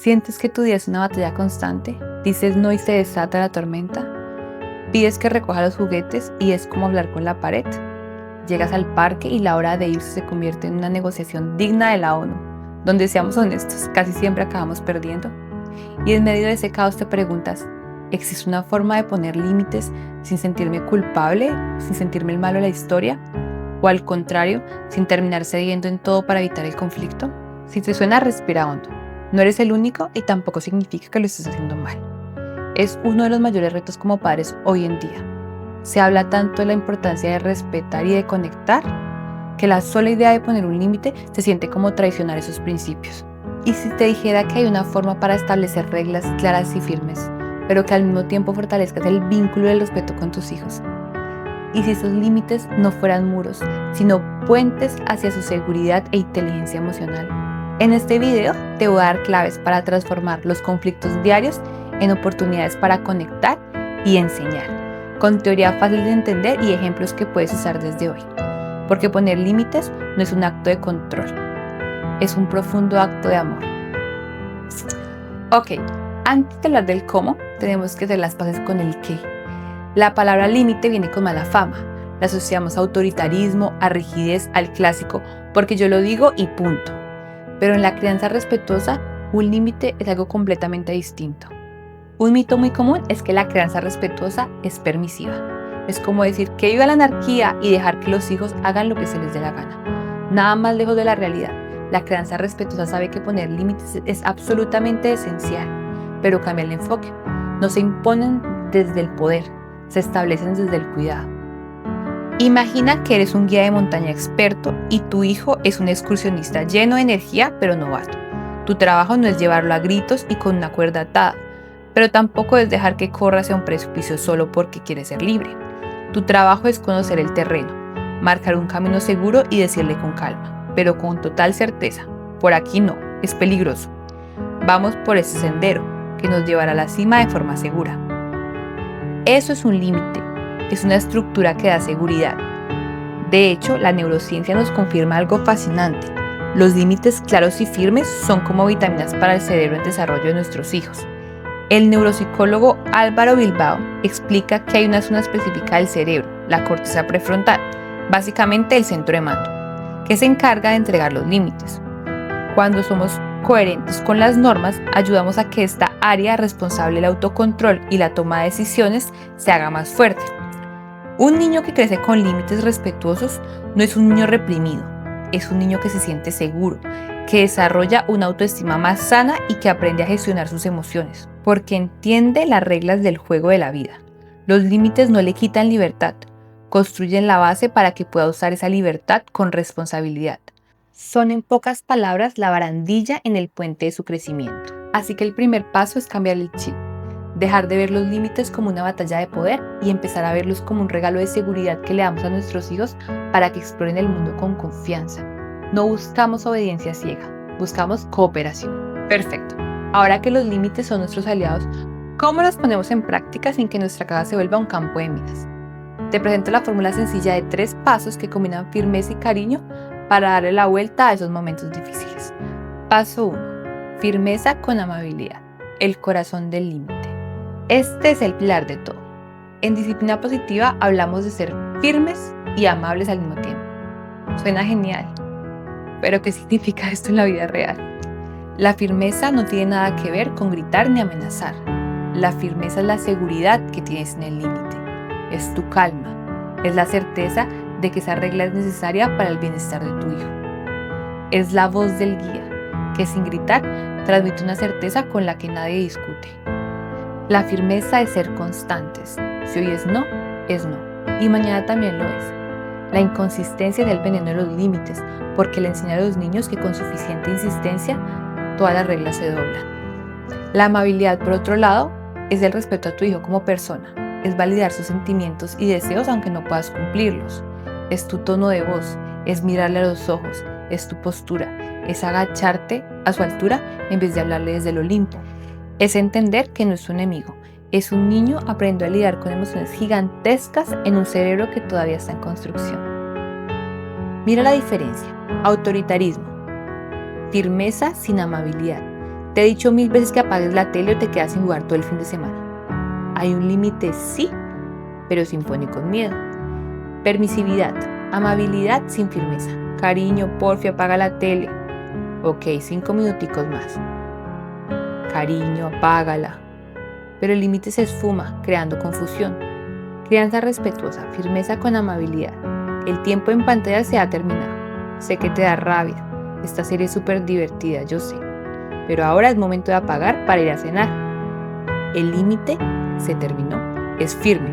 ¿Sientes que tu día es una batalla constante? ¿Dices no y se desata la tormenta? ¿Pides que recoja los juguetes y es como hablar con la pared? Llegas al parque y la hora de irse se convierte en una negociación digna de la ONU, donde, seamos honestos, casi siempre acabamos perdiendo. Y en medio de ese caos te preguntas, ¿existe una forma de poner límites sin sentirme culpable, sin sentirme el malo de la historia? ¿O al contrario, sin terminar cediendo en todo para evitar el conflicto? Si te suena, respira hondo. No eres el único y tampoco significa que lo estés haciendo mal. Es uno de los mayores retos como padres hoy en día. Se habla tanto de la importancia de respetar y de conectar, que la sola idea de poner un límite se siente como traicionar esos principios. Y si te dijera que hay una forma para establecer reglas claras y firmes, pero que al mismo tiempo fortalezcas el vínculo del respeto con tus hijos. Y si esos límites no fueran muros, sino puentes hacia su seguridad e inteligencia emocional. En este video te voy a dar claves para transformar los conflictos diarios en oportunidades para conectar y enseñar, con teoría fácil de entender y ejemplos que puedes usar desde hoy. Porque poner límites no es un acto de control, es un profundo acto de amor. Ok, antes de hablar del cómo, tenemos que hacer las paces con el qué. La palabra límite viene con mala fama. La asociamos a autoritarismo, a rigidez, al clásico, porque yo lo digo y punto. Pero en la crianza respetuosa, un límite es algo completamente distinto. Un mito muy común es que la crianza respetuosa es permisiva. Es como decir que viva la anarquía y dejar que los hijos hagan lo que se les dé la gana. Nada más lejos de la realidad. La crianza respetuosa sabe que poner límites es absolutamente esencial, pero cambia el enfoque. No se imponen desde el poder, se establecen desde el cuidado. Imagina que eres un guía de montaña experto y tu hijo es un excursionista lleno de energía pero novato. Tu trabajo no es llevarlo a gritos y con una cuerda atada, pero tampoco es dejar que corra hacia un precipicio solo porque quiere ser libre. Tu trabajo es conocer el terreno, marcar un camino seguro y decirle con calma, pero con total certeza, por aquí no, es peligroso. Vamos por ese sendero que nos llevará a la cima de forma segura. Eso es un límite. Es una estructura que da seguridad. De hecho, la neurociencia nos confirma algo fascinante. Los límites claros y firmes son como vitaminas para el cerebro en desarrollo de nuestros hijos. El neuropsicólogo Álvaro Bilbao explica que hay una zona específica del cerebro, la corteza prefrontal, básicamente el centro de mando, que se encarga de entregar los límites. Cuando somos coherentes con las normas, ayudamos a que esta área responsable del autocontrol y la toma de decisiones se haga más fuerte. Un niño que crece con límites respetuosos no es un niño reprimido, es un niño que se siente seguro, que desarrolla una autoestima más sana y que aprende a gestionar sus emociones, porque entiende las reglas del juego de la vida. Los límites no le quitan libertad, construyen la base para que pueda usar esa libertad con responsabilidad. Son, en pocas palabras, la barandilla en el puente de su crecimiento. Así que el primer paso es cambiar el chip. Dejar de ver los límites como una batalla de poder y empezar a verlos como un regalo de seguridad que le damos a nuestros hijos para que exploren el mundo con confianza. No buscamos obediencia ciega, buscamos cooperación. Perfecto. Ahora que los límites son nuestros aliados, ¿cómo los ponemos en práctica sin que nuestra casa se vuelva un campo de minas? Te presento la fórmula sencilla de 3 pasos que combinan firmeza y cariño para darle la vuelta a esos momentos difíciles. Paso 1. Firmeza con amabilidad. El corazón del límite. Este es el pilar de todo. En disciplina positiva hablamos de ser firmes y amables al mismo tiempo. Suena genial, pero ¿qué significa esto en la vida real? La firmeza no tiene nada que ver con gritar ni amenazar. La firmeza es la seguridad que tienes en el límite. Es tu calma. Es la certeza de que esa regla es necesaria para el bienestar de tu hijo. Es la voz del guía, que sin gritar transmite una certeza con la que nadie discute. La firmeza es ser constantes. Si hoy es no, y mañana también lo es. La inconsistencia es el veneno de los límites, porque le enseña a los niños que con suficiente insistencia todas las reglas se doblan. La amabilidad, por otro lado, es el respeto a tu hijo como persona. Es validar sus sentimientos y deseos aunque no puedas cumplirlos. Es tu tono de voz, es mirarle a los ojos, es tu postura, es agacharte a su altura en vez de hablarle desde el Olimpo. Es entender que no es su enemigo, es un niño aprendiendo a lidiar con emociones gigantescas en un cerebro que todavía está en construcción. Mira la diferencia: autoritarismo, firmeza sin amabilidad, Te he dicho 1000 veces que apagues la tele o te quedas sin jugar todo el fin de semana. Hay un límite, sí, pero se impone con miedo. Permisividad, amabilidad sin firmeza. Cariño, porfia, apaga la tele. Ok, 5 minuticos más. Cariño, apágala. Pero el límite se esfuma, creando confusión. Crianza respetuosa, firmeza con amabilidad. El tiempo en pantalla se ha terminado. Sé que te da rabia. Esta serie es súper divertida, yo sé. Pero ahora es momento de apagar para ir a cenar. El límite se terminó. Es firme.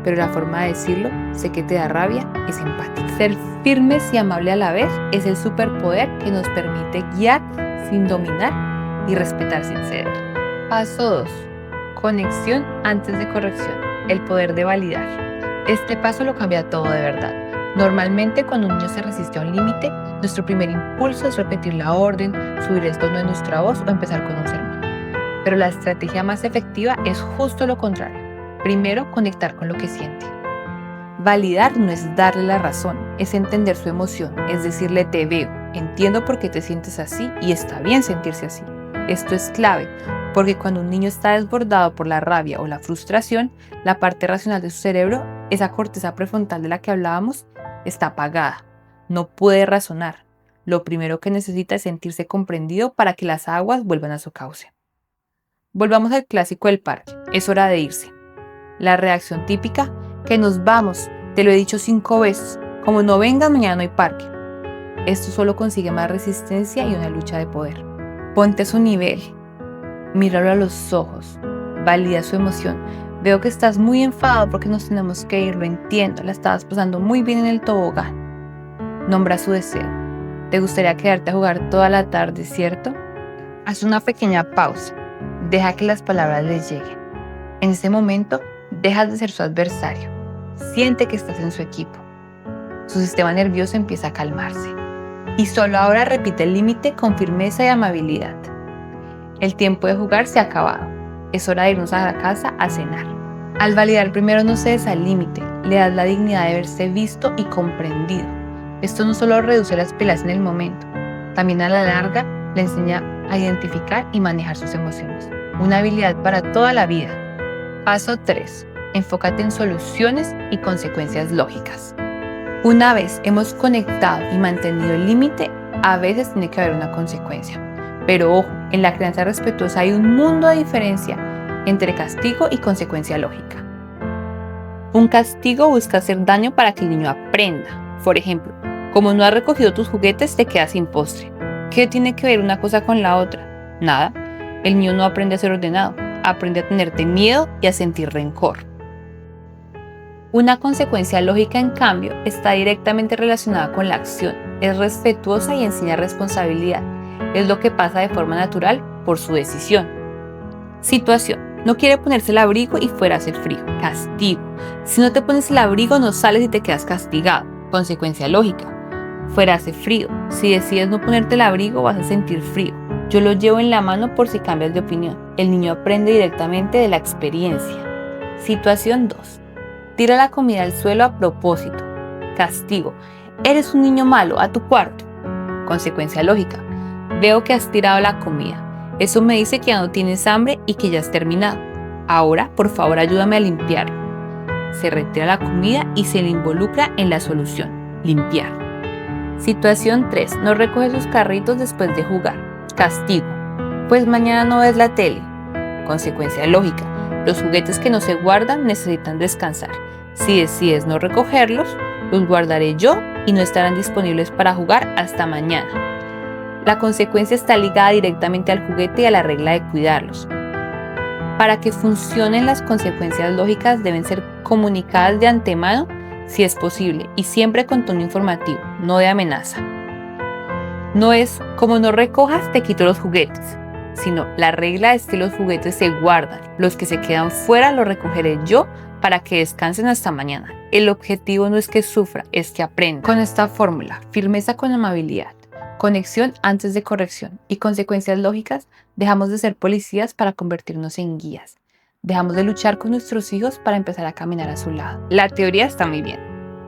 Pero la forma de decirlo, sé que te da rabia, es empática. Ser firmes y amables a la vez es el superpoder que nos permite guiar sin dominar y respetar sin ceder. Paso 2. Conexión antes de corrección. El poder de validar. Este paso lo cambia todo de verdad. Normalmente cuando un niño se resiste a un límite, nuestro primer impulso es repetir la orden, subir el tono de nuestra voz o empezar con un sermón. Pero la estrategia más efectiva es justo lo contrario. Primero, conectar con lo que siente. Validar no es darle la razón, es entender su emoción, es decirle te veo, entiendo por qué te sientes así y está bien sentirse así. Esto es clave, porque cuando un niño está desbordado por la rabia o la frustración, la parte racional de su cerebro, esa corteza prefrontal de la que hablábamos, está apagada. No puede razonar. Lo primero que necesita es sentirse comprendido para que las aguas vuelvan a su cauce. Volvamos al clásico del parque. Es hora de irse. La reacción típica, que nos vamos, te lo he dicho 5 veces. Como no vengas, mañana no hay parque. Esto solo consigue más resistencia y una lucha de poder. Ponte a su nivel. Míralo a los ojos. Valida su emoción. Veo que estás muy enfadado porque nos tenemos que ir, lo entiendo. La estabas pasando muy bien en el tobogán. Nombra su deseo. ¿Te gustaría quedarte a jugar toda la tarde, cierto? Haz una pequeña pausa. Deja que las palabras les lleguen. En ese momento, dejas de ser su adversario. Siente que estás en su equipo. Su sistema nervioso empieza a calmarse. Y solo ahora repite el límite con firmeza y amabilidad. El tiempo de jugar se ha acabado. Es hora de irnos a la casa a cenar. Al validar primero no cedes al límite, le das la dignidad de verse visto y comprendido. Esto no solo reduce las peleas en el momento, también a la larga le enseña a identificar y manejar sus emociones. Una habilidad para toda la vida. Paso 3. Enfócate en soluciones y consecuencias lógicas. Una vez hemos conectado y mantenido el límite, a veces tiene que haber una consecuencia. Pero ojo, en la crianza respetuosa hay un mundo de diferencia entre castigo y consecuencia lógica. Un castigo busca hacer daño para que el niño aprenda. Por ejemplo, como no has recogido tus juguetes, te quedas sin postre. ¿Qué tiene que ver una cosa con la otra? Nada. El niño no aprende a ser ordenado, aprende a tenerte miedo y a sentir rencor. Una consecuencia lógica, en cambio, está directamente relacionada con la acción, es respetuosa y enseña responsabilidad. Es lo que pasa de forma natural por su decisión. Situación. No quiere ponerse el abrigo y fuera hace frío. Castigo. Si no te pones el abrigo, no sales y te quedas castigado. Consecuencia lógica. Fuera hace frío. Si decides no ponerte el abrigo, vas a sentir frío. Yo lo llevo en la mano por si cambias de opinión. El niño aprende directamente de la experiencia. Situación 2. Tira la comida al suelo a propósito. Castigo. Eres un niño malo, a tu cuarto. Consecuencia lógica. Veo que has tirado la comida. Eso me dice que ya no tienes hambre y que ya has terminado. Ahora, por favor, ayúdame a limpiarlo. Se retira la comida y se le involucra en la solución, limpiar. Situación 3. No recoge sus carritos después de jugar. Castigo. Pues mañana no ves la tele. Consecuencia lógica. Los juguetes que no se guardan necesitan descansar. Si decides no recogerlos, los guardaré yo y no estarán disponibles para jugar hasta mañana. La consecuencia está ligada directamente al juguete y a la regla de cuidarlos. Para que funcionen, las consecuencias lógicas deben ser comunicadas de antemano si es posible y siempre con tono informativo, no de amenaza. No es como no recojas te quito los juguetes, sino la regla es que los juguetes se guardan, los que se quedan fuera los recogeré yo para que descansen hasta mañana. El objetivo no es que sufra, es que aprenda. Con esta fórmula, firmeza con amabilidad, conexión antes de corrección y consecuencias lógicas, dejamos de ser policías para convertirnos en guías. Dejamos de luchar con nuestros hijos para empezar a caminar a su lado. La teoría está muy bien,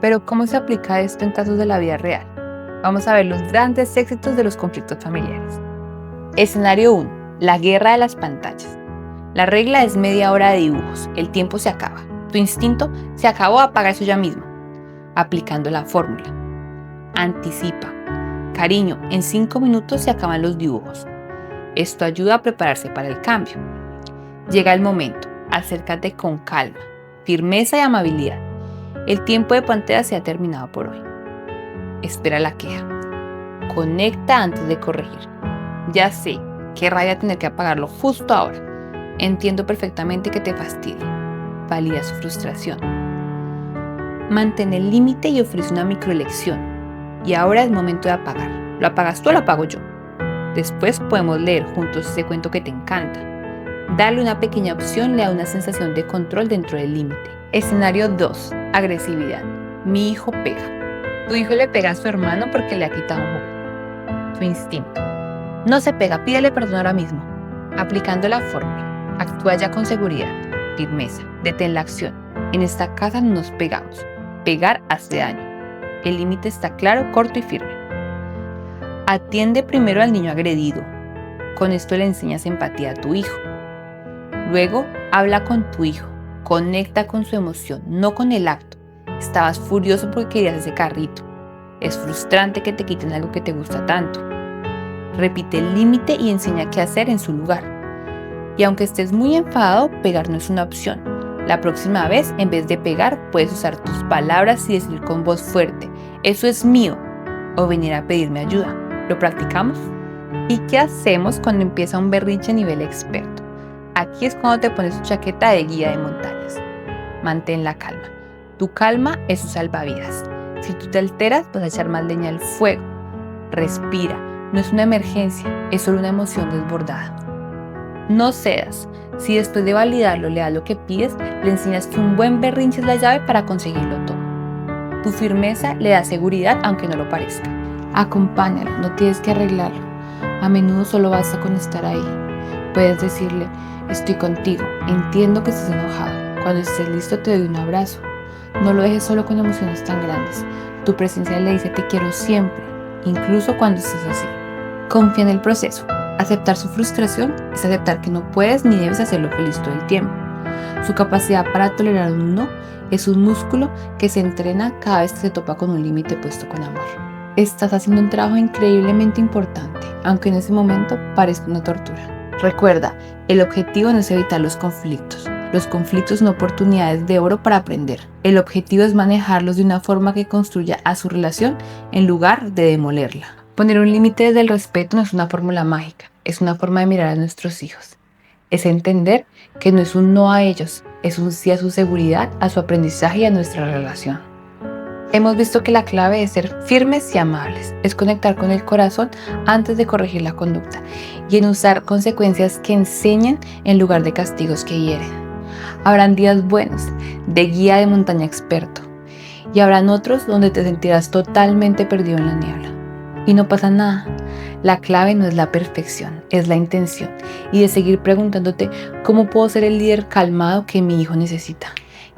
pero ¿cómo se aplica esto en casos de la vida real? Vamos a ver los grandes éxitos de los conflictos familiares. Escenario 1. La guerra de las pantallas. La regla es media hora de dibujos, el tiempo se acaba. Tu instinto se acabó, apaga eso ya mismo. Aplicando la fórmula. Anticipa. Cariño, en 5 minutos se acaban los dibujos. Esto ayuda a prepararse para el cambio. Llega el momento, acércate con calma, firmeza y amabilidad. El tiempo de pantalla se ha terminado por hoy. Espera la queja. Conecta antes de corregir. Ya sé, qué rabia tener que apagarlo justo ahora. Entiendo perfectamente que te fastidie. Valida su frustración. Mantén el límite y ofrece una microlección. Y ahora es momento de apagar. ¿Lo apagas tú o lo apago yo? Después podemos leer juntos ese cuento que te encanta. Darle una pequeña opción le da una sensación de control dentro del límite. Escenario 2. Agresividad. Mi hijo pega. Tu hijo le pega a su hermano porque le ha quitado un juguete. Tu instinto. No se pega, pídele perdón ahora mismo. Aplicando la fórmula. Actúa ya con seguridad, firmeza, detén la acción. En esta casa no nos pegamos. Pegar hace daño. El límite está claro, corto y firme. Atiende primero al niño agredido. Con esto le enseñas empatía a tu hijo. Luego, habla con tu hijo. Conecta con su emoción, no con el acto. Estabas furioso porque querías ese carrito. Es frustrante que te quiten algo que te gusta tanto. Repite el límite y enseña qué hacer en su lugar. Y aunque estés muy enfadado, pegar no es una opción. La próxima vez, en vez de pegar, puedes usar tus palabras y decir con voz fuerte: eso es mío, o venir a pedirme ayuda. ¿Lo practicamos? ¿Y qué hacemos cuando empieza un berrinche a nivel experto? Aquí es cuando te pones tu chaqueta de guía de montañas. Mantén la calma. Tu calma es tu salvavidas. Si tú te alteras, vas a echar más leña al fuego. Respira. No es una emergencia, es solo una emoción desbordada. No cedas. Si después de validarlo le das lo que pides, le enseñas que un buen berrinche es la llave para conseguirlo todo. Tu firmeza le da seguridad aunque no lo parezca. Acompáñalo, no tienes que arreglarlo. A menudo solo basta con estar ahí. Puedes decirle: estoy contigo, entiendo que estés enojado. Cuando estés listo te doy un abrazo. No lo dejes solo con emociones tan grandes. Tu presencia le dice: te quiero siempre, incluso cuando estés así. Confía en el proceso. Aceptar su frustración es aceptar que no puedes ni debes hacerlo feliz todo el tiempo. Su capacidad para tolerar un no es un músculo que se entrena cada vez que se topa con un límite puesto con amor. Estás haciendo un trabajo increíblemente importante, aunque en ese momento parezca una tortura. Recuerda, el objetivo no es evitar los conflictos. Los conflictos son oportunidades de oro para aprender. El objetivo es manejarlos de una forma que construya a su relación en lugar de demolerla. Poner un límite desde el respeto no es una fórmula mágica, es una forma de mirar a nuestros hijos. Es entender que no es un no a ellos, es un sí a su seguridad, a su aprendizaje y a nuestra relación. Hemos visto que la clave es ser firmes y amables, es conectar con el corazón antes de corregir la conducta y en usar consecuencias que enseñen en lugar de castigos que hieren. Habrán días buenos, de guía de montaña experto, y habrán otros donde te sentirás totalmente perdido en la niebla. Y no pasa nada. La clave no es la perfección, es la intención y de seguir preguntándote: ¿cómo puedo ser el líder calmado que mi hijo necesita?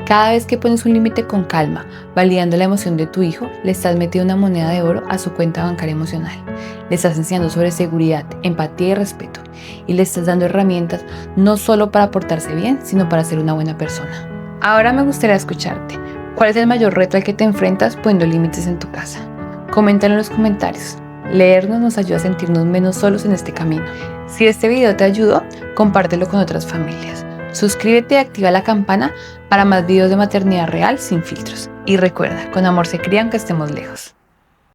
Cada vez que pones un límite con calma, validando la emoción de tu hijo, le estás metiendo una moneda de oro a su cuenta bancaria emocional. Le estás enseñando sobre seguridad, empatía y respeto. Y le estás dando herramientas no solo para portarse bien, sino para ser una buena persona. Ahora me gustaría escucharte. ¿Cuál es el mayor reto al que te enfrentas poniendo límites en tu casa? Coméntalo en los comentarios. Leernos nos ayuda a sentirnos menos solos en este camino. Si este video te ayudó, compártelo con otras familias. Suscríbete y activa la campana para más videos de maternidad real sin filtros. Y recuerda, con amor se cría aunque estemos lejos.